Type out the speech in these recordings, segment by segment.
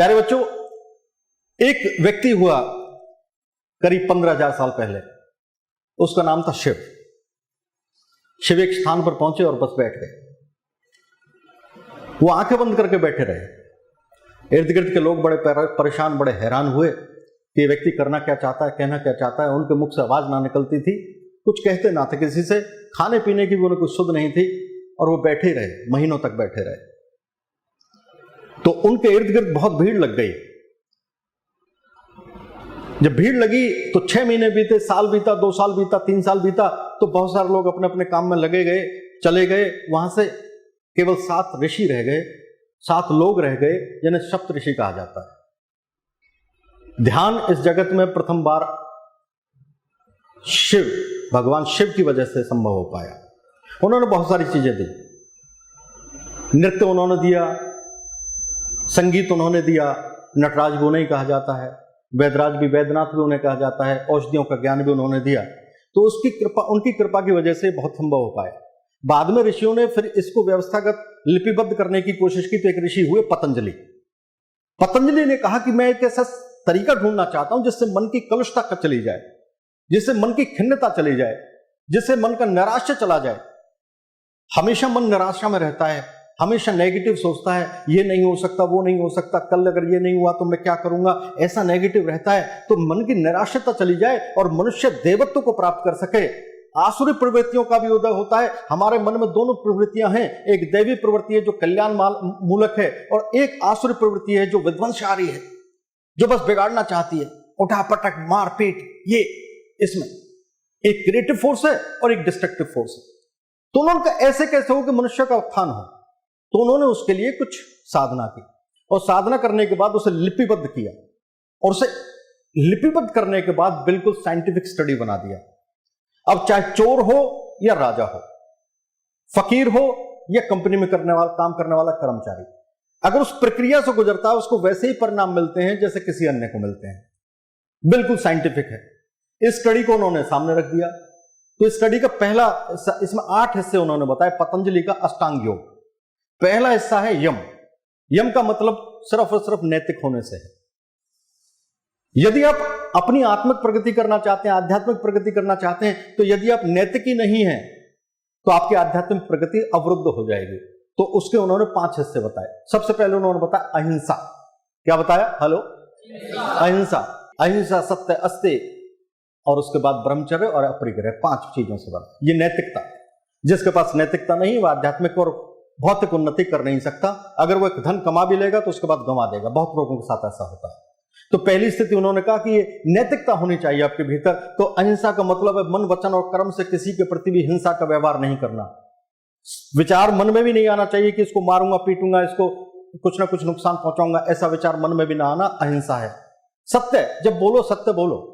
प्यारे बच्चों, एक व्यक्ति हुआ करीब 15,000 साल पहले। उसका नाम था शिव। शिव एक स्थान पर पहुंचे और बस बैठ गए। वो आंखें बंद करके बैठे रहे। इर्द गिर्द के लोग बड़े परेशान, बड़े हैरान हुए कि ये व्यक्ति करना क्या चाहता है, कहना क्या चाहता है। उनके मुख से आवाज ना निकलती थी, कुछ कहते ना थे किसी से, खाने पीने की भी उन्हें कुछ सुध नहीं थी, और वो बैठे ही रहे, महीनों तक बैठे रहे। तो उनके इर्द गिर्द बहुत भीड़ लग गई। जब भीड़ लगी तो 6 महीने बीते, साल बीता, 2 साल बीता, 3 साल बीता, तो बहुत सारे लोग अपने अपने काम में लगे गए, चले गए। वहां से केवल 7 ऋषि रह गए, 7 लोग रह गए, जिन्हें सप्त ऋषि कहा जाता है। ध्यान इस जगत में प्रथम बार शिव, भगवान शिव की वजह से संभव हो पाया। उन्होंने बहुत सारी चीजें दी। नृत्य उन्होंने दिया, संगीत उन्होंने दिया, नटराज भी उन्हें कहा जाता है, वैदराज भी, वैद्यनाथ भी उन्हें कहा जाता है, औषधियों का ज्ञान भी उन्होंने दिया। तो उसकी कृपा, उनकी कृपा की वजह से बहुत संभव हो पाया। बाद में ऋषियों ने फिर इसको व्यवस्थागत लिपिबद्ध करने की कोशिश की। तो एक ऋषि हुए पतंजलि। पतंजलि ने कहा कि मैं एक ऐसा तरीका ढूंढना चाहता हूं जिससे मन की कलुषता चली जाए, जिससे मन की खिन्नता चली जाए, जिससे मन का नैराश्य चला जाए। हमेशा मन निराशा में रहता है, हमेशा नेगेटिव सोचता है, ये नहीं हो सकता, वो नहीं हो सकता, कल अगर ये नहीं हुआ तो मैं क्या करूंगा, ऐसा नेगेटिव रहता है। तो मन की निराशता चली जाए और मनुष्य देवत्व को प्राप्त कर सके। आसुरी प्रवृत्तियों का भी उदय होता है। हमारे मन में दोनों प्रवृत्तियां हैं, एक दैवी प्रवृत्ति है जो कल्याण मूलक है, और एक आसुरी प्रवृत्ति है जो विध्वंसकारी है, जो बस बिगाड़ना चाहती है, उठा पटक, मार पीट। ये इसमें एक क्रिएटिव फोर्स है और एक डिस्ट्रक्टिव फोर्स है। तो उन्होंने ऐसे कैसे हो कि मनुष्य का उत्थान हो। तो उन्होंने उसके लिए कुछ साधना की, और साधना करने के बाद उसे लिपिबद्ध किया, और उसे लिपिबद्ध करने के बाद बिल्कुल साइंटिफिक स्टडी बना दिया। अब चाहे चोर हो या राजा हो, फकीर हो या कंपनी में काम करने वाला कर्मचारी, अगर उस प्रक्रिया से गुजरता है उसको वैसे ही परिणाम मिलते हैं जैसे किसी अन्य को मिलते हैं। बिल्कुल साइंटिफिक है। इस स्टडी को उन्होंने सामने रख दिया। तो इस स्टडी का पहला, इसमें 8 हिस्से उन्होंने बताए। पतंजलि का अष्टांग योग, पहला हिस्सा है यम। यम का मतलब सिर्फ और सिर्फ नैतिक होने से है। यदि आप अपनी आत्मिक प्रगति करना चाहते हैं, आध्यात्मिक प्रगति करना चाहते हैं, तो यदि आप नैतिक ही नहीं हैं तो आपकी आध्यात्मिक प्रगति अवरुद्ध हो जाएगी। तो उसके उन्होंने 5 हिस्से बताए। सबसे पहले उन्होंने बताया अहिंसा। क्या बताया? हेलो, अहिंसा। अहिंसा, सत्य, अस्तेय, और उसके बाद ब्रह्मचर्य और अपरिग्रह, 5 चीजों से बना। ये नैतिकता। जिसके पास नैतिकता नहीं, वह आध्यात्मिक और भौतिक उन्नति कर नहीं सकता। अगर वो एक धन कमा भी लेगा तो उसके बाद गंवा देगा। बहुत लोगों के साथ ऐसा होता है। तो पहली स्थिति उन्होंने कहा कि ये नैतिकता होनी चाहिए आपके भीतर। तो अहिंसा का मतलब है मन, वचन और कर्म से किसी के प्रति भी हिंसा का व्यवहार नहीं करना। विचार मन में भी नहीं आना चाहिए कि इसको मारूंगा, पीटूंगा, इसको कुछ ना कुछ नुकसान पहुंचाऊंगा, ऐसा विचार मन में भी ना आना अहिंसा है। सत्य, जब बोलो सत्य बोलो।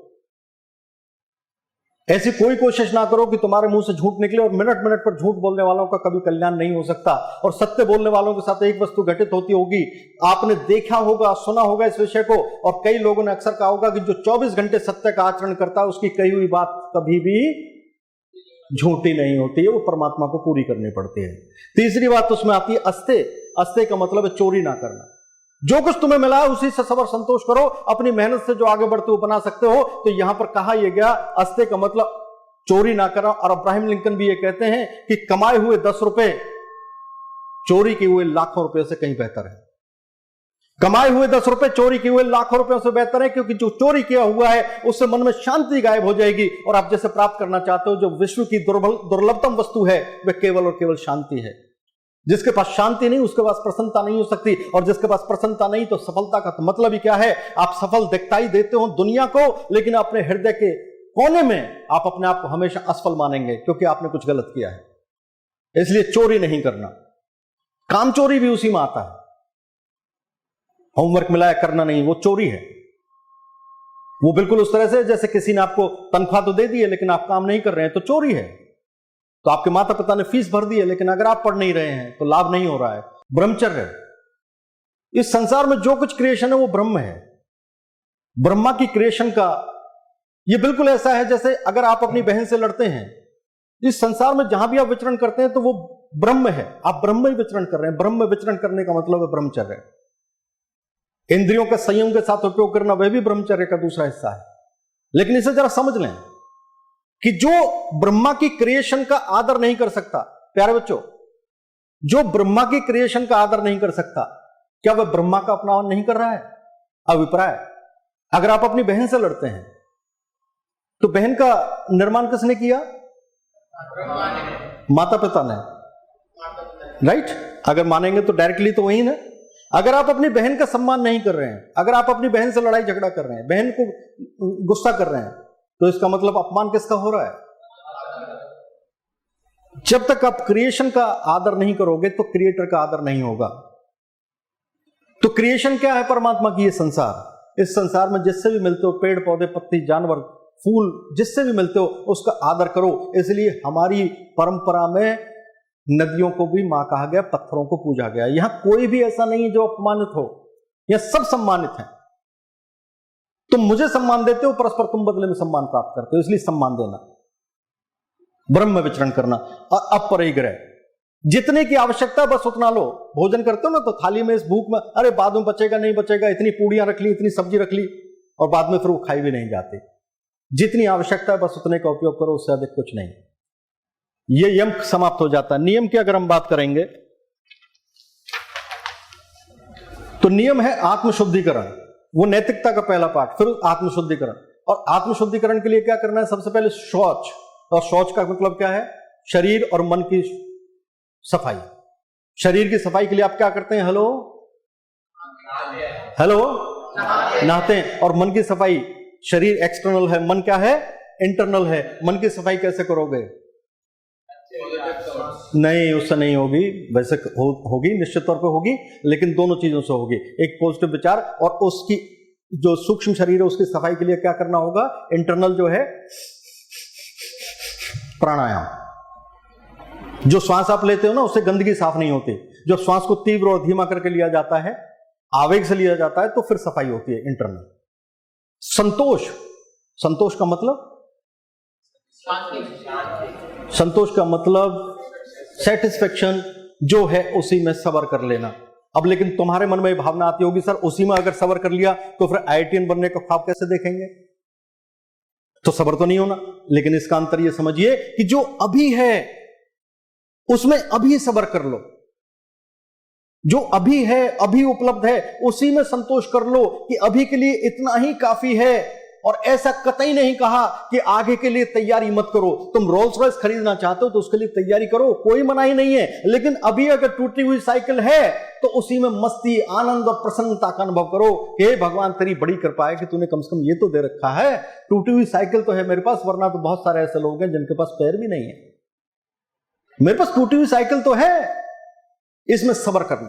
ऐसी कोई कोशिश ना करो कि तुम्हारे मुंह से झूठ निकले, और मिनट मिनट पर झूठ बोलने वालों का कभी कल्याण नहीं हो सकता। और सत्य बोलने वालों के साथ एक वस्तु घटित होती होगी, आपने देखा होगा, सुना होगा इस विषय को, और कई लोगों ने अक्सर कहा होगा कि जो 24 घंटे सत्य का आचरण करता है उसकी कही हुई बात कभी भी झूठी नहीं होती है, वो परमात्मा को पूरी करनी पड़ती है। तीसरी बात उसमें आती है अस्तेय। अस्तेय का मतलब है चोरी ना करना। जो कुछ तुम्हें मिला है उसी से सबर संतोष करो, अपनी मेहनत से जो आगे बढ़ते हो बना सकते हो। तो यहां पर कहा यह गया अस्तेय का मतलब चोरी ना करना। और अब्राहम लिंकन भी ये कहते हैं कि कमाए हुए 10 रुपए चोरी किए हुए लाखों रुपए से कहीं बेहतर है। कमाए हुए 10 रुपए चोरी किए हुए लाखों रुपयों से बेहतर है, क्योंकि जो चोरी किया हुआ है उससे मन में शांति गायब हो जाएगी। और आप जैसे प्राप्त करना चाहते हो, जो विश्व की दुर्लभतम वस्तु है, वह केवल और केवल शांति है। जिसके पास शांति नहीं उसके पास प्रसन्नता नहीं हो सकती, और जिसके पास प्रसन्नता नहीं तो सफलता का तो मतलब ही क्या है? आप सफल दिखाई देते हो दुनिया को, लेकिन अपने हृदय के कोने में आप अपने आप को हमेशा असफल मानेंगे, क्योंकि आपने कुछ गलत किया है। इसलिए चोरी नहीं करना। काम चोरी भी उसी में आता है। होमवर्क मिला है करना नहीं, वो चोरी है। वो बिल्कुल उस तरह से जैसे किसी ने आपको तनख्वाह तो दे दी है लेकिन आप काम नहीं कर रहे हैं, तो चोरी है। तो आपके माता पिता ने फीस भर दी है, लेकिन अगर आप पढ़ नहीं रहे हैं तो लाभ नहीं हो रहा है। ब्रह्मचर्य, इस संसार में जो कुछ क्रिएशन है वो ब्रह्म है। ब्रह्मा की क्रिएशन का ये बिल्कुल ऐसा है जैसे अगर आप अपनी बहन से लड़ते हैं, इस संसार में जहां भी आप विचरण करते हैं तो वो ब्रह्म है। आप ब्रह्म में विचरण कर रहे हैं। ब्रह्म में विचरण करने का मतलब है ब्रह्मचर्य। इंद्रियों का संयम के साथ उपयोग करना वह भी ब्रह्मचर्य का दूसरा हिस्सा है। लेकिन इसे जरा समझ लें कि जो ब्रह्मा की क्रिएशन का आदर नहीं कर सकता, प्यारे बच्चों, जो ब्रह्मा की क्रिएशन का आदर नहीं कर सकता, क्या वह ब्रह्मा का अपमान नहीं कर रहा है? अभिप्राय, अगर आप अपनी बहन से लड़ते हैं तो बहन का निर्माण किसने किया? माता पिता ने, राइट? अगर मानेंगे तो डायरेक्टली तो वही ना। अगर आप अपनी बहन का सम्मान नहीं कर रहे हैं, अगर आप अपनी बहन से लड़ाई झगड़ा कर रहे हैं, बहन को गुस्सा कर रहे हैं, तो इसका मतलब अपमान किसका हो रहा है? जब तक आप क्रिएशन का आदर नहीं करोगे तो क्रिएटर का आदर नहीं होगा। तो क्रिएशन क्या है? परमात्मा की ये संसार। इस संसार में जिससे भी मिलते हो, पेड़ पौधे, पत्ती, जानवर, फूल, जिससे भी मिलते हो उसका आदर करो। इसलिए हमारी परंपरा में नदियों को भी मां कहा गया, पत्थरों को पूजा गया। यहां कोई भी ऐसा नहीं है जो अपमानित हो, यह सब सम्मानित हैं। तुम मुझे सम्मान देते हो, परस्पर तुम बदले में सम्मान प्राप्त करते हो, इसलिए सम्मान देना, ब्रह्म में विचरण करना। और अपरिग्रह, जितने की आवश्यकता बस उतना लो। भोजन करते हो ना तो थाली में इस भूख में, अरे बाद में बचेगा नहीं बचेगा, इतनी पूड़ियां रख ली, इतनी सब्जी रख ली, और बाद में फिर वो खाई भी नहीं जाती। जितनी आवश्यकता है बस उतने का उपयोग करो, उससे अधिक कुछ नहीं। ये यम समाप्त हो जाता है। नियम की अगर हम बात करेंगे तो नियम है आत्मशुद्धिकरण, वो नैतिकता का पहला पार्ट। फिर आत्मशुद्धिकरण, और आत्मशुद्धिकरण के लिए क्या करना है? सबसे पहले शौच। और शौच का मतलब क्या है? शरीर और मन की सफाई। शरीर की सफाई के लिए आप क्या करते हैं? हेलो हेलो, नहाते हैं। और मन की सफाई, शरीर एक्सटर्नल है, मन क्या है? इंटरनल है। मन की सफाई कैसे करोगे? नहीं, उससे नहीं होगी। वैसे होगी, निश्चित तौर पे होगी, लेकिन दोनों चीजों से होगी। एक पॉजिटिव विचार, और उसकी जो सूक्ष्म शरीर है उसकी सफाई के लिए क्या करना होगा? इंटरनल जो है प्राणायाम। जो श्वास आप लेते हो ना, उससे गंदगी साफ नहीं होती। जब श्वास को तीव्र और धीमा करके लिया जाता है, आवेग से लिया जाता है, तो फिर सफाई होती है इंटरनल। संतोष, संतोष का मतलब, संतोष का मतलब सेटिस्फेक्शन, जो है उसी में सब्र कर लेना। अब लेकिन तुम्हारे मन में ये भावना आती होगी, सर उसी में अगर सब्र कर लिया तो फिर आईआईटीएन बनने का ख्वाब कैसे देखेंगे? तो सब्र तो नहीं होना। लेकिन इसका अंतर ये समझिए कि जो अभी है उसमें अभी सब्र कर लो। जो अभी है, अभी उपलब्ध है, उसी में संतोष कर लो कि अभी के लिए इतना ही काफी है। और ऐसा कतई नहीं कहा कि आगे के लिए तैयारी मत करो। तुम रोल्स रॉयस खरीदना चाहते हो तो उसके लिए तैयारी करो, कोई मनाही नहीं है। लेकिन अभी अगर टूटी हुई साइकिल है तो उसी में मस्ती, आनंद और प्रसन्नता का अनुभव करो। हे भगवान, तेरी बड़ी कृपा है कि तूने कम से कम ये तो दे रखा है। टूटी हुई साइकिल तो है मेरे पास, वरना तो बहुत सारे ऐसे लोग हैं जिनके पास पैर भी नहीं है। मेरे पास टूटी हुई साइकिल तो है, इसमें सब्र करना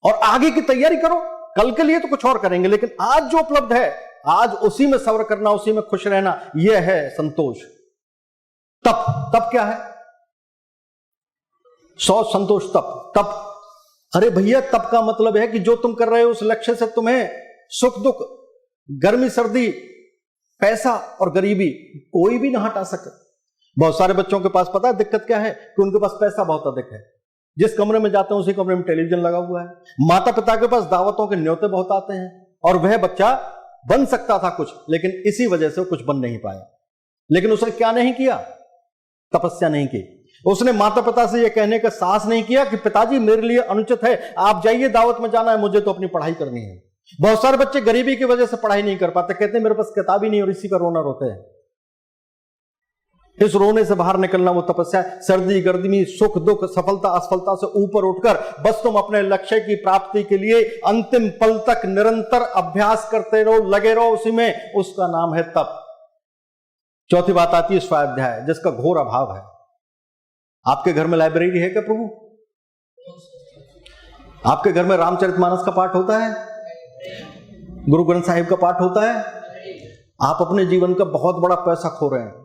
और आगे की तैयारी करो। कल के लिए तो कुछ और करेंगे, लेकिन आज जो उपलब्ध है, आज उसी में सब्र करना, उसी में खुश रहना, यह है संतोष। तप, तप क्या है? संतोष, तप। अरे भैया, तप का मतलब है कि जो तुम कर रहे हो उस लक्ष्य से तुम्हें सुख दुख, गर्मी सर्दी, पैसा और गरीबी कोई भी ना हटा सके। बहुत सारे बच्चों के पास पता है दिक्कत क्या है? कि उनके पास पैसा बहुत अधिक है। जिस कमरे में जाते हैं उसी कमरे में टेलीविजन लगा हुआ है। माता पिता के पास दावतों के न्योते बहुत आते हैं, और वह बच्चा बन सकता था कुछ, लेकिन इसी वजह से कुछ बन नहीं पाया। लेकिन उसने क्या नहीं किया? तपस्या नहीं की। उसने माता पिता से यह कहने का साहस नहीं किया कि पिताजी मेरे लिए अनुचित है, आप जाइए, दावत में जाना है, मुझे तो अपनी पढ़ाई करनी है। बहुत सारे बच्चे गरीबी की वजह से पढ़ाई नहीं कर पाते, कहते हैं मेरे पास किताब ही नहीं, और इसी का रोना रोते हैं। इस रोने से बाहर निकलना वो तपस्या है। सर्दी गर्मी, सुख दुख, सफलता असफलता से ऊपर उठकर बस तुम अपने लक्ष्य की प्राप्ति के लिए अंतिम पल तक निरंतर अभ्यास करते रहो, लगे रहो उसी में, उसका नाम है तप। चौथी बात आती है स्वाध्याय, जिसका घोर अभाव है। आपके घर में लाइब्रेरी है क्या प्रभु? आपके घर में रामचरितमानस का पाठ होता है? गुरु ग्रंथ साहिब का पाठ होता है? आप अपने जीवन का बहुत बड़ा पैसा खो रहे हैं।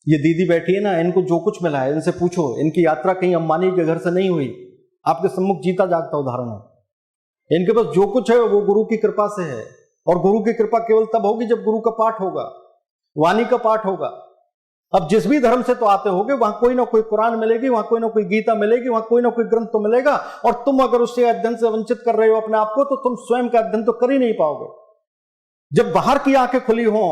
ये दीदी बैठी है ना, इनको जो कुछ मिला है, इनसे पूछो, इनकी यात्रा कहीं अंबानी के घर से नहीं हुई। आपके सम्मुख जीता जागता उदाहरण है। इनके पास जो कुछ है वो गुरु की कृपा से है, और गुरु की कृपा केवल तब होगी जब गुरु का पाठ होगा, वाणी का पाठ होगा। अब जिस भी धर्म से तो आते होगे, वहां कोई ना कोई कुरान मिलेगी, वहां कोई ना कोई गीता मिलेगी, वहां कोई ना कोई ग्रंथ तो मिलेगा, और तुम अगर उससे अध्ययन से वंचित कर रहे हो अपने आप को, तो तुम स्वयं का अध्ययन तो कर ही नहीं पाओगे। जब बाहर की आंखें खुली हों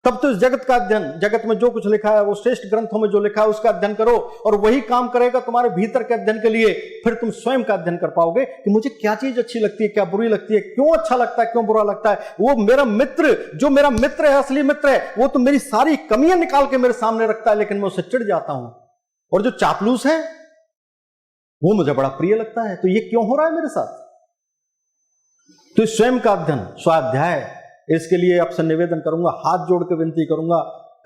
तब तो इस जगत का अध्ययन, जगत में जो कुछ लिखा है वो श्रेष्ठ ग्रंथों में जो लिखा है उसका अध्ययन करो, और वही काम करेगा तुम्हारे भीतर के अध्ययन के लिए। फिर तुम स्वयं का अध्ययन कर पाओगे कि मुझे क्या चीज अच्छी लगती है, क्या बुरी लगती है, क्यों अच्छा लगता है, क्यों बुरा लगता है। वो मेरा मित्र, जो मेरा मित्र है, असली मित्र है, वो तो मेरी सारी कमियां निकाल के मेरे सामने रखता है, लेकिन मैं उससे चिढ़ जाता हूं। और जो चापलूस है वो मुझे बड़ा प्रिय लगता है। तो ये क्यों हो रहा है मेरे साथ? तो स्वयं का अध्ययन, स्वाध्याय, इसके लिए आपसे निवेदन करूंगा, हाथ जोड़ के विनती करूंगा,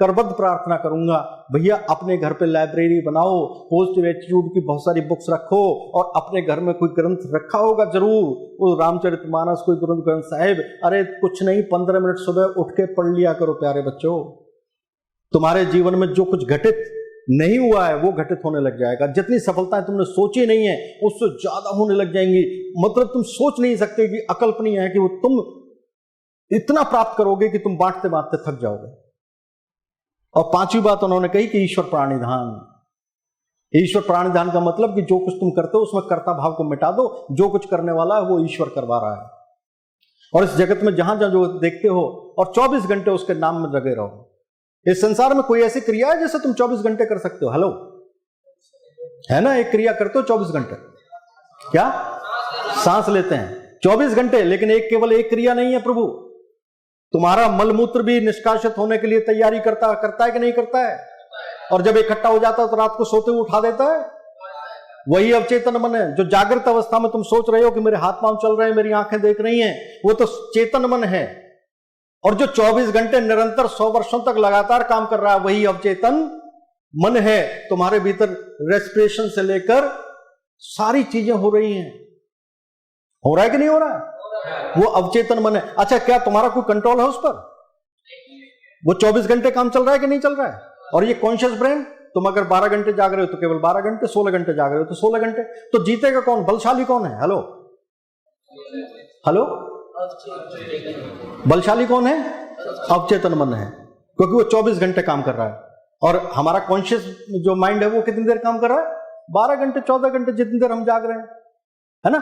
करबद्ध प्रार्थना करूंगा, भैया अपने घर पे लाइब्रेरी बनाओ, पॉजिटिव एटीट्यूड की बहुत सारी बुक्स रखो, और अपने घर में कोई ग्रंथ रखा होगा जरूर, वो रामचरितमानस, कोई गुरु ग्रंथ साहिब, अरे कुछ नहीं, 15 मिनट सुबह उठ के पढ़ लिया करो प्यारे बच्चों। तुम्हारे जीवन में जो कुछ घटित नहीं हुआ है वो घटित होने लग जाएगा। जितनी सफलताएं तुमने सोची नहीं है उससे ज्यादा होने लग जाएंगी। मतलब तुम सोच नहीं सकते कि अकल्पनीय है कि वो तुम इतना प्राप्त करोगे कि तुम बांटते बांटते थक जाओगे। और पांचवी बात उन्होंने कही कि ईश्वर प्राणिधान। ईश्वर प्राणिधान का मतलब कि जो कुछ तुम करते हो उसमें कर्ता भाव को मिटा दो, जो कुछ करने वाला है वो ईश्वर करवा रहा है। और इस जगत में जहां जहां जो देखते हो, और 24 घंटे उसके नाम में लगे रहो। इस संसार में कोई ऐसी क्रिया है जैसे तुम 24 घंटे कर सकते हो? हेलो, है ना? एक क्रिया करते हो 24 घंटे, क्या? सांस लेते हैं 24 घंटे, लेकिन एक केवल एक क्रिया नहीं है प्रभु। तुम्हारा मलमूत्र भी निष्कासित होने के लिए तैयारी करता है कि नहीं करता है? और जब इकट्ठा हो जाता है तो रात को सोते हुए उठा देता है। वही अवचेतन मन है। जो जागृत अवस्था में तुम सोच रहे हो कि मेरे हाथ पांव चल रहे हैं, मेरी आंखें देख रही हैं, वो तो चेतन मन है। और जो 24 घंटे निरंतर 100 वर्षों तक लगातार काम कर रहा है, वही अवचेतन मन है। तुम्हारे भीतर रेस्पिरेशन से लेकर सारी चीजें हो रही हैं। हो रहा है कि नहीं हो रहा है? वो अवचेतन मन है। अच्छा, क्या तुम्हारा कोई कंट्रोल है उस पर? वो 24 घंटे काम चल रहा है कि नहीं चल रहा है? और ये कॉन्शियस ब्रेन, तुम अगर 12 घंटे जाग रहे हो तो केवल 12 घंटे, 16 घंटे जाग रहे हो तो 16 घंटे। तो जीतेगा कौन? बलशाली कौन है? हेलो हेलो, बलशाली कौन है? अवचेतन मन है, क्योंकि वो 24 घंटे काम कर रहा है। और हमारा कॉन्शियस जो माइंड है वो कितनी देर काम कर रहा है? 12 घंटे, 14 घंटे, जितनी देर हम जाग रहे हैं, है ना?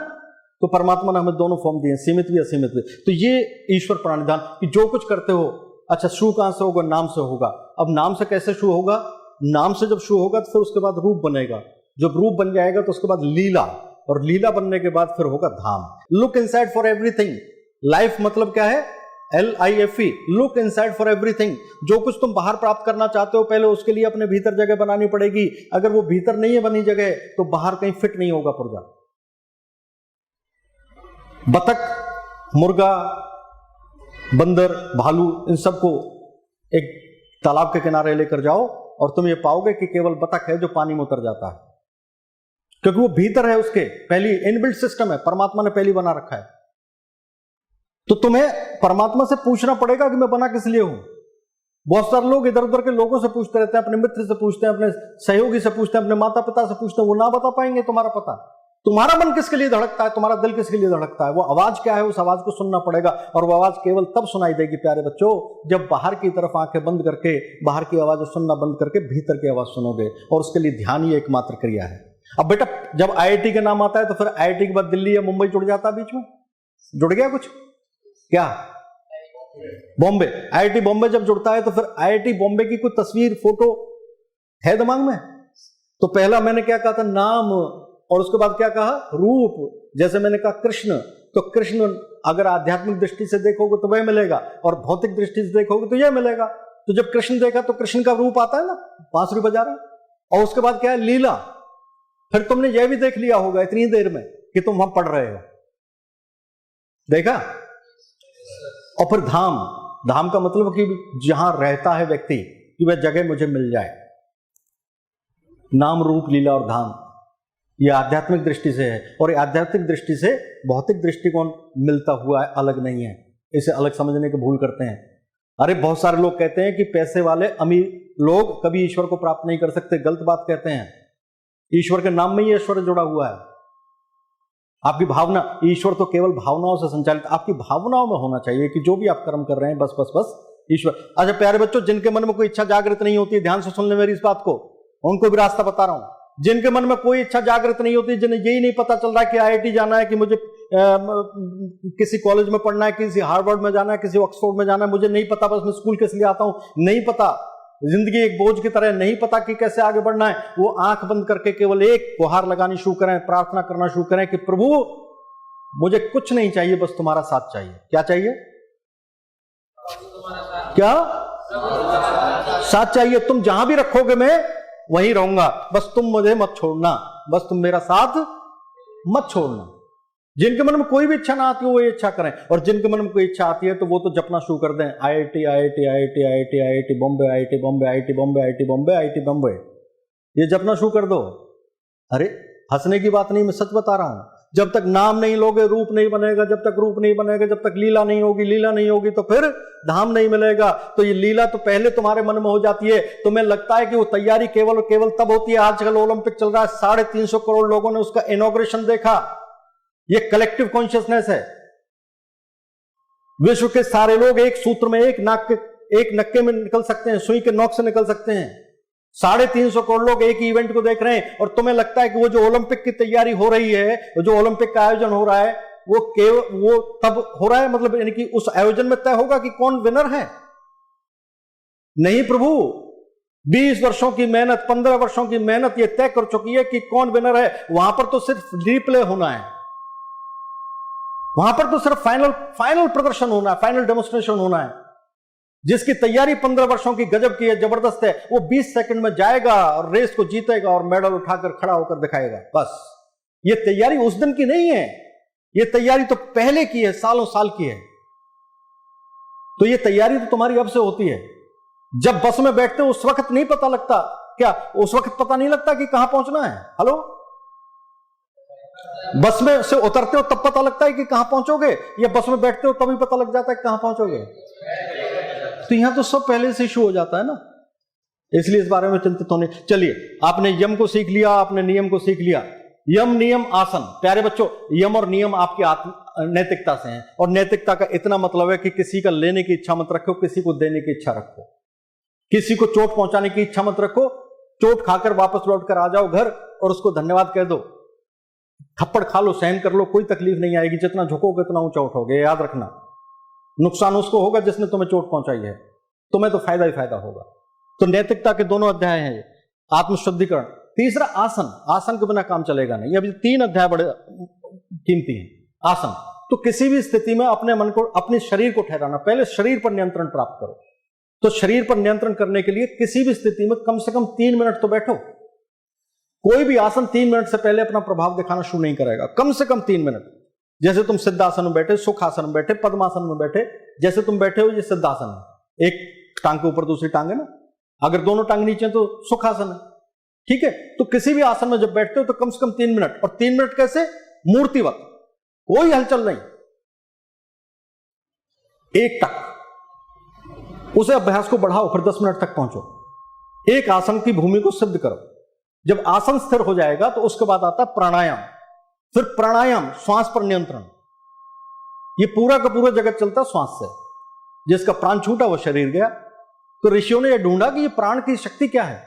तो परमात्मा ने हमें दोनों फॉर्म दिए, सीमित भी असीमित भी। तो ये ईश्वर प्राणिधान कि जो कुछ करते हो, अच्छा शुरू कहां से होगा? नाम से होगा। अब नाम से कैसे शुरू होगा? नाम से जब शुरू होगा तो फिर उसके बाद रूप बनेगा। जब रूप बन जाएगा तो उसके बाद लीला, और लीला बनने के बाद फिर होगा धाम। Look inside for everything. Life मतलब क्या है? LIFE, look inside for everything. जो कुछ तुम बाहर प्राप्त करना चाहते हो, पहले उसके लिए अपने भीतर जगह बनानी पड़ेगी। अगर वो भीतर नहीं है बनी जगह, तो बाहर कहीं फिट नहीं होगा पुर्जा। बतख, मुर्गा, बंदर, भालू, इन सबको एक तालाब के किनारे लेकर जाओ और तुम ये पाओगे कि केवल बतख है जो पानी में उतर जाता है, क्योंकि वो भीतर है, उसके पहली इनबिल्ट सिस्टम है, परमात्मा ने पहली बना रखा है। तो तुम्हें परमात्मा से पूछना पड़ेगा कि मैं बना किस लिए हूं। बहुत सारे लोग इधर उधर के लोगों से पूछते रहते हैं, अपने मित्र से पूछते हैं, अपने सहयोगी से पूछते हैं, अपने माता पिता से पूछते हैं, वो ना बता पाएंगे तुम्हारा पता। तुम्हारा मन किसके लिए धड़कता है, तुम्हारा दिल किसके लिए धड़कता है, वो आवाज क्या है, उस आवाज को सुनना पड़ेगा। और वो आवाज केवल तब सुनाई देगी प्यारे बच्चों, जब बाहर की तरफ आंखें बंद करके, बाहर की आवाज सुनना बंद करके भीतर की आवाज सुनोगे। और उसके लिए ध्यान ही एकमात्र क्रिया है। अब बेटा, जब IIT का नाम आता है तो फिर IIT के बाद दिल्ली या मुंबई जुड़ जाता है, बीच में जुड़ गया कुछ क्या? बॉम्बे, IIT बॉम्बे जब जुड़ता है तो फिर IIT बॉम्बे की कोई तस्वीर, फोटो है दिमाग में? तो पहला मैंने क्या कहा था? नाम। और उसके बाद क्या कहा? रूप। जैसे मैंने कहा कृष्ण, तो कृष्ण अगर आध्यात्मिक दृष्टि से देखोगे तो वह मिलेगा, और भौतिक दृष्टि से देखोगे तो यह मिलेगा। तो जब कृष्ण देखा तो कृष्ण का रूप आता है ना, बांसुरी बजा रहे। और उसके बाद क्या है? लीला। फिर तुमने यह भी देख लिया होगा इतनी देर में कि तुम वहां पढ़ रहे हो, देखा? और फिर धाम। धाम का मतलब कि जहां रहता है व्यक्ति, कि वह जगह मुझे मिल जाए। नाम, रूप, लीला और धाम, यह आध्यात्मिक दृष्टि से है। और आध्यात्मिक दृष्टि से भौतिक दृष्टिकोण मिलता हुआ है, अलग नहीं है। इसे अलग समझने की भूल करते हैं। अरे बहुत सारे लोग कहते हैं कि पैसे वाले अमीर लोग कभी ईश्वर को प्राप्त नहीं कर सकते। गलत बात कहते हैं। ईश्वर के नाम में ही ऐश्वर्य जुड़ा हुआ है। आपकी भावना, ईश्वर तो केवल भावनाओं से संचालित, आपकी भावनाओं में होना चाहिए कि जो भी आप कर्म कर रहे हैं, बस बस बस ईश्वर। अच्छा प्यारे बच्चों, जिनके मन में कोई इच्छा जागृत नहीं होती, ध्यान से सुन ले मेरी इस बात को, उनको भी रास्ता बता रहा हूं। जिनके मन में कोई इच्छा जागृत नहीं होती, जिन्हें यही नहीं पता चल रहा है कि IIT जाना है, कि मुझे किसी कॉलेज में पढ़ना है, किसी हार्वर्ड में जाना है, किसी ऑक्सफोर्ड में जाना है, मुझे नहीं पता, बस मैं स्कूल किस लिए आता हूं, नहीं पता, जिंदगी एक बोझ की तरह, नहीं पता कि कैसे आगे बढ़ना है, वो आंख बंद करके केवल एक गुहार लगानी शुरू करें, प्रार्थना करना शुरू करें कि प्रभु मुझे कुछ नहीं चाहिए, बस तुम्हारा साथ चाहिए। क्या चाहिए? क्या साथ चाहिए? तुम जहां भी रखोगे मैं वहीं रहूंगा, बस तुम मुझे मत छोड़ना, बस तुम मेरा साथ मत छोड़ना। जिनके मन में कोई भी इच्छा ना आती हो वो ये इच्छा करें, और जिनके मन में कोई इच्छा आती है तो वो तो जपना शुरू कर दें, IIT IIT IIT IIT IIT Bombay, IIT Bombay, IIT Bombay, IIT Bombay, IIT Bombay, ये जपना शुरू कर दो। अरे हंसने की बात नहीं, मैं सच बता रहा हूं। जब तक नाम नहीं लोगे रूप नहीं बनेगा, जब तक रूप नहीं बनेगा, जब तक लीला नहीं होगी, लीला नहीं होगी तो फिर धाम नहीं मिलेगा। तो ये लीला तो पहले तुम्हारे मन में हो जाती है। तुम्हें लगता है कि वो तैयारी केवल और केवल तब होती है। आजकल ओलंपिक चल रहा है, 350 करोड़ लोगों ने उसका इनॉग्रेशन देखा। ये कलेक्टिव कॉन्शियसनेस है। विश्व के सारे लोग एक सूत्र में, एक नक्के में निकल सकते हैं, सुई के नोक से निकल सकते हैं। 350 करोड़ लोग एक ही इवेंट को देख रहे हैं, और तुम्हें लगता है कि वो जो ओलंपिक की तैयारी हो रही है, जो ओलंपिक का आयोजन हो रहा है, वो तब हो रहा है, मतलब यानी कि उस आयोजन में तय होगा कि कौन विनर है। नहीं प्रभु, 20 वर्षों की मेहनत, 15 वर्षों की मेहनत ये तय कर चुकी है कि कौन विनर है। वहां पर तो सिर्फ रिप्ले होना है, वहां पर तो सिर्फ फाइनल प्रदर्शन होना है, फाइनल डेमोन्स्ट्रेशन होना है। जिसकी तैयारी 15 वर्षों की गजब की है, जबरदस्त है, वो 20 सेकंड में जाएगा और रेस को जीतेगा और मेडल उठाकर खड़ा होकर दिखाएगा। बस ये तैयारी उस दिन की नहीं है, ये तैयारी तो पहले की है, सालों साल की है। तो ये तैयारी तो तुम्हारी अब से होती है। जब बस में बैठते हो उस वक्त नहीं पता लगता क्या? उस वक्त पता नहीं लगता कि कहां पहुंचना है। हेलो, बस में से उतरते हो तब पता लगता है कि कहां पहुंचोगे, या बस में बैठते हो तभी पता लग जाता है कि कहां पहुंचोगे? तो यहां तो सब पहले से शुरू हो जाता है ना, इसलिए इस बारे में चिंतित होने। चलिए, आपने यम को सीख लिया, आपने नियम को सीख लिया। यम, नियम, आसन। प्यारे बच्चों, यम और नियम आपकी नैतिकता से हैं, और नैतिकता का इतना मतलब है कि किसी का लेने की इच्छा मत रखो, किसी को देने की इच्छा रखो। किसी को चोट पहुंचाने की इच्छा मत रखो, चोट खाकर वापस लौट कर आ जाओ घर और उसको धन्यवाद कह दो। थप्पड़ खा लो, सहन कर लो, कोई तकलीफ नहीं आएगी। जितना झुकोगे उतना ऊंचा उठोगे, याद रखना। नुकसान उसको होगा जिसने तुम्हें चोट पहुंचाई है, तुम्हें तो फायदा ही फायदा होगा। तो नैतिकता के दोनों अध्याय हैं ये। आत्मशुद्धिकरण। तीसरा आसन। आसन के बिना काम चलेगा नहीं। अभी 3 अध्याय बड़े कीमती हैं। आसन। तो किसी भी स्थिति में अपने मन को, अपने शरीर को ठहराना, पहले शरीर पर नियंत्रण प्राप्त करो। तो शरीर पर नियंत्रण करने के लिए किसी भी स्थिति में कम से कम 3 मिनट तो बैठो। कोई भी आसन 3 मिनट से पहले अपना प्रभाव दिखाना शुरू नहीं करेगा, कम से कम 3 मिनट। जैसे तुम सिद्धासन में बैठे, सुखासन में बैठे, पद्मासन में बैठे, जैसे तुम बैठे हो ये सिद्धासन है, एक टांग के ऊपर दूसरी टांग है ना, अगर दोनों टांग नीचे तो सुखासन है, ठीक है। तो किसी भी आसन में जब बैठते हो तो कम से कम 3 मिनट, और 3 मिनट कैसे? मूर्तिवत, कोई हलचल नहीं, एक टक। उसे अभ्यास को बढ़ाओ, फिर 10 मिनट तक पहुंचो। एक आसन की भूमि को सिद्ध करो। जब आसन स्थिर हो जाएगा तो उसके बाद आता प्राणायाम। फिर प्राणायाम, श्वास पर नियंत्रण। ये पूरा का पूरा जगत चलता श्वास से। जिसका प्राण छूटा वो शरीर गया। तो ऋषियों ने यह ढूंढा कि ये प्राण की शक्ति क्या है।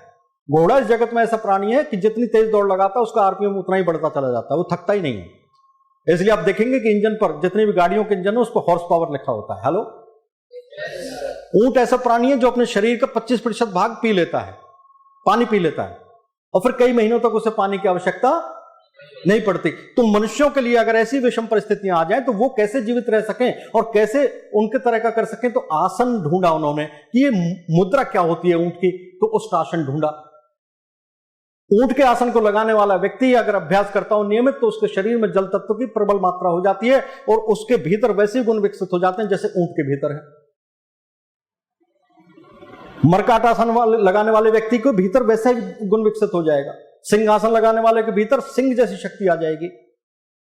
घोड़ा इस जगत में ऐसा प्राणी है कि जितनी तेज दौड़ लगाता है उसका आरपीएम उतना ही बढ़ता चला जाता है, वो थकता ही नहीं है। इसलिए आप देखेंगे कि इंजन पर, जितनी भी गाड़ियों के इंजन है उस पर हॉर्स पावर लिखा होता है। हेलो, ऊंट ऐसा प्राणी है जो अपने शरीर का 25% भाग पी लेता है, पानी पी लेता है, और फिर कई महीनों तक उसे पानी की आवश्यकता नहीं पड़ती। तो मनुष्यों के लिए अगर ऐसी विषम परिस्थितियां आ जाएं तो वो कैसे जीवित रह सकें और कैसे उनके तरह का कर सकें, तो आसन ढूंढा उन्होंने कि ये मुद्रा क्या होती है ऊंट की, तो उसका आसन ढूंढा। ऊंट के आसन को लगाने वाला व्यक्ति अगर अभ्यास करता हो नियमित, तो उसके शरीर में जल तत्व की प्रबल मात्रा हो जाती है और उसके भीतर वैसे गुण विकसित हो जाते हैं जैसे ऊंट के भीतर है। मर्काटासन लगाने वाले व्यक्ति को भीतर वैसा ही गुण विकसित हो जाएगा। सिंहासन लगाने वाले के भीतर सिंह जैसी शक्ति आ जाएगी।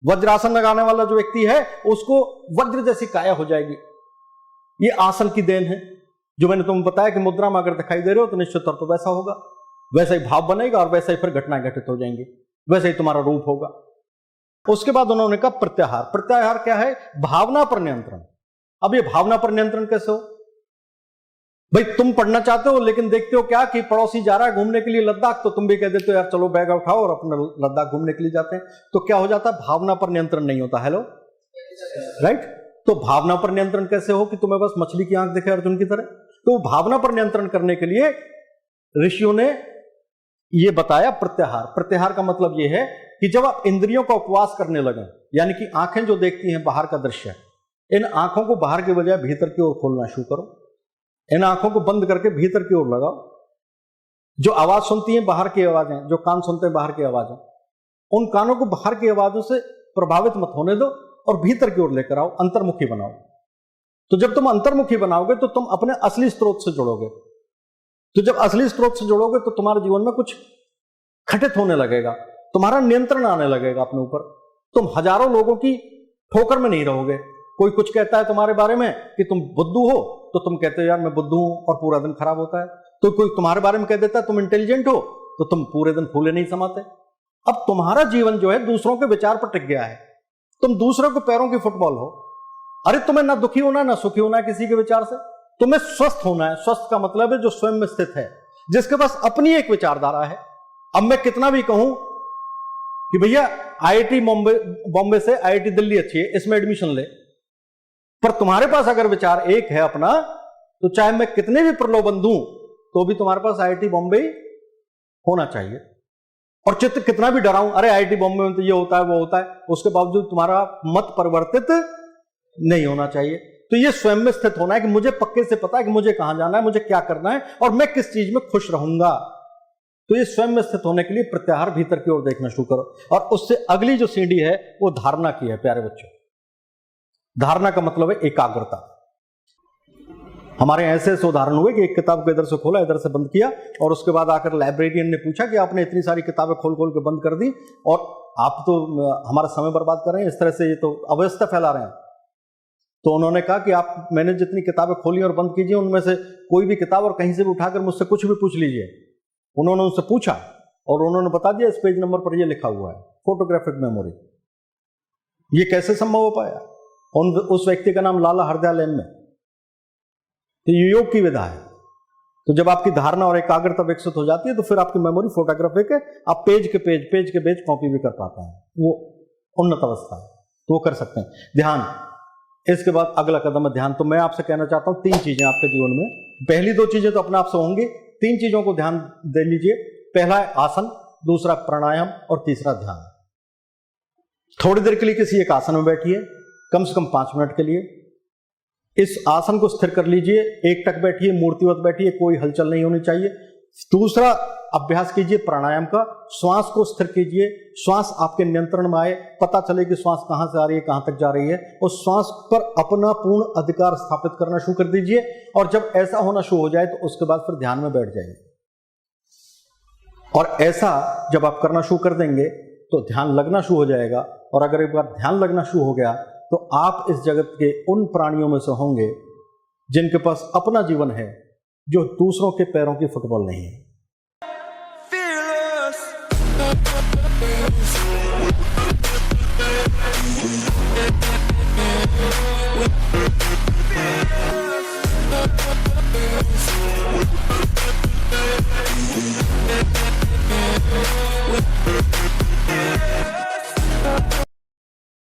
वज्रासन लगाने वाला जो व्यक्ति है उसको वज्र जैसी काया हो जाएगी। ये आसन की देन है। जो मैंने तुम्हें बताया कि मुद्रा में अगर दिखाई दे रहे हो तो निश्चित तौर पर वैसा होगा, वैसा ही भाव बनेगा और वैसा ही फिर घटनाएं घटित हो जाएंगी, वैसा ही तुम्हारा रूप होगा। उसके बाद उन्होंने कहा प्रत्याहार। प्रत्याहार क्या है? भावना पर नियंत्रण। अब ये भावना पर नियंत्रण कैसे हो? भाई तुम पढ़ना चाहते हो लेकिन देखते हो क्या कि पड़ोसी जा रहा है घूमने के लिए लद्दाख, तो तुम भी कह देते हो यार चलो बैग उठाओ और अपना लद्दाख घूमने के लिए जाते हैं। तो क्या हो जाता है, भावना पर नियंत्रण नहीं होता। Hello, right. तो भावना पर नियंत्रण कैसे हो कि तुम्हें बस मछली की आंख दिखे अर्जुन की तरह? तो भावना पर नियंत्रण करने के लिए ऋषियों ने यह बताया प्रत्याहार। प्रत्याहार का मतलब यह है कि जब आप इंद्रियों का उपवास करने लगे, यानी कि आंखें जो देखती हैं बाहर का दृश्य, इन आंखों को बाहर के बजाय भीतर की ओर खोलना शुरू करो। इन आंखों को बंद करके भीतर की ओर लगाओ। जो आवाज सुनती हैं बाहर की आवाजें, जो कान सुनते हैं बाहर की आवाजें, उन कानों को बाहर की आवाजों से प्रभावित मत होने दो और भीतर की ओर लेकर आओ, अंतर्मुखी बनाओ। तो जब तुम अंतर्मुखी बनाओगे तो तुम अपने असली स्रोत से जुड़ोगे। तो जब असली स्रोत से जुड़ोगे तो तुम्हारे जीवन में कुछ घटित होने लगेगा, तुम्हारा नियंत्रण आने लगेगा अपने ऊपर। तुम हजारों लोगों की ठोकर में नहीं रहोगे। कोई कुछ कहता है तुम्हारे बारे में कि तुम बुद्धू हो, तो तुम कहते हो यार मैं बुद्धू हूं और पूरा दिन खराब होता है। तो कोई तुम्हारे बारे में कह देता है तुम इंटेलिजेंट हो, तो तुम पूरे दिन फूले नहीं समाते। अब तुम्हारा जीवन जो है दूसरों के विचार पर टिक गया है। तुम दूसरों के पैरों की फुटबॉल हो। अरे तुम्हें ना दुखी होना ना सुखी होना है किसी के विचार से, तुम्हें स्वस्थ होना है। स्वस्थ का मतलब है जो स्वयं में स्थित है, जिसके पास अपनी एक विचारधारा है। अब मैं कितना भी कहूं कि भैया आईआईटी बॉम्बे से आईआईटी दिल्ली अच्छी है, इसमें एडमिशन ले, पर तुम्हारे पास अगर विचार एक है अपना, तो चाहे मैं कितने भी प्रलोभन दूं तो भी तुम्हारे पास आईआईटी बॉम्बे होना चाहिए। और चित्त कितना भी डराऊं, अरे आईआईटी बॉम्बे में तो ये होता है वो होता है, उसके बावजूद तुम्हारा मत परिवर्तित नहीं होना चाहिए। तो ये स्वयं में स्थित होना है कि मुझे पक्के से पता है कि मुझे कहां जाना है, मुझे क्या करना है और मैं किस चीज में खुश रहूंगा। तो ये स्वयं में स्थित होने के लिए प्रत्याहार, भीतर की ओर देखना शुरू करो। और उससे अगली जो सीढ़ी है वो धारणा की है। प्यारे बच्चों, धारणा का मतलब है एकाग्रता। हमारे ऐसे ऐसे उदाहरण हुए कि एक किताब को इधर से खोला, इधर से बंद किया, और उसके बाद आकर लाइब्रेरियन ने पूछा कि आपने इतनी सारी किताबें खोल खोल के बंद कर दी और आप तो हमारा समय बर्बाद कर रहे हैं, इस तरह से ये तो अव्यवस्था फैला रहे हैं। तो उन्होंने कहा कि मैंने जितनी किताबें खोली और बंद कीजिए, उनमें से कोई भी किताब और कहीं से भी उठाकर मुझसे कुछ भी पूछ लीजिए। उन्होंने उनसे पूछा और उन्होंने बता दिया इस पेज नंबर पर ये लिखा हुआ है, फोटोग्राफिक मेमोरी। ये कैसे संभव हो पाया? उस व्यक्ति का नाम लाला हरदयाल एम है। तो ये योग की विधा है। तो जब आपकी धारणा और एकाग्रता विकसित हो जाती है तो फिर आपकी मेमोरी फोटोग्राफिक है, आप पेज के पेज कॉपी भी कर पाते हैं। वो उन्नत अवस्था है, तो वो कर सकते हैं। ध्यान, इसके बाद अगला कदम है ध्यान। तो मैं आपसे कहना चाहता हूं 3 चीजें आपके जीवन में, पहली 2 चीजें तो अपने आप से होंगी, 3 चीजों को ध्यान दे लीजिए। पहला है आसन, दूसरा प्राणायाम और तीसरा ध्यान। थोड़ी देर के लिए किसी एक आसन में बैठिए, कम से कम 5 मिनट के लिए। इस आसन को स्थिर कर लीजिए, एक टक बैठिए, मूर्तिवत बैठिए, कोई हलचल नहीं होनी चाहिए। दूसरा अभ्यास कीजिए प्राणायाम का, श्वास को स्थिर कीजिए, श्वास आपके नियंत्रण में आए, पता चले कि श्वास कहां से आ रही है कहां तक जा रही है, और श्वास पर अपना पूर्ण अधिकार स्थापित करना शुरू कर दीजिए। और जब ऐसा होना शुरू हो जाए तो उसके बाद फिर ध्यान में बैठ जाइए। और ऐसा जब आप करना शुरू कर देंगे तो ध्यान लगना शुरू हो जाएगा। और अगर एक बार ध्यान लगना शुरू हो गया तो आप इस जगत के उन प्राणियों में से होंगे जिनके पास अपना जीवन है, जो दूसरों के पैरों की फुटबॉल नहीं है।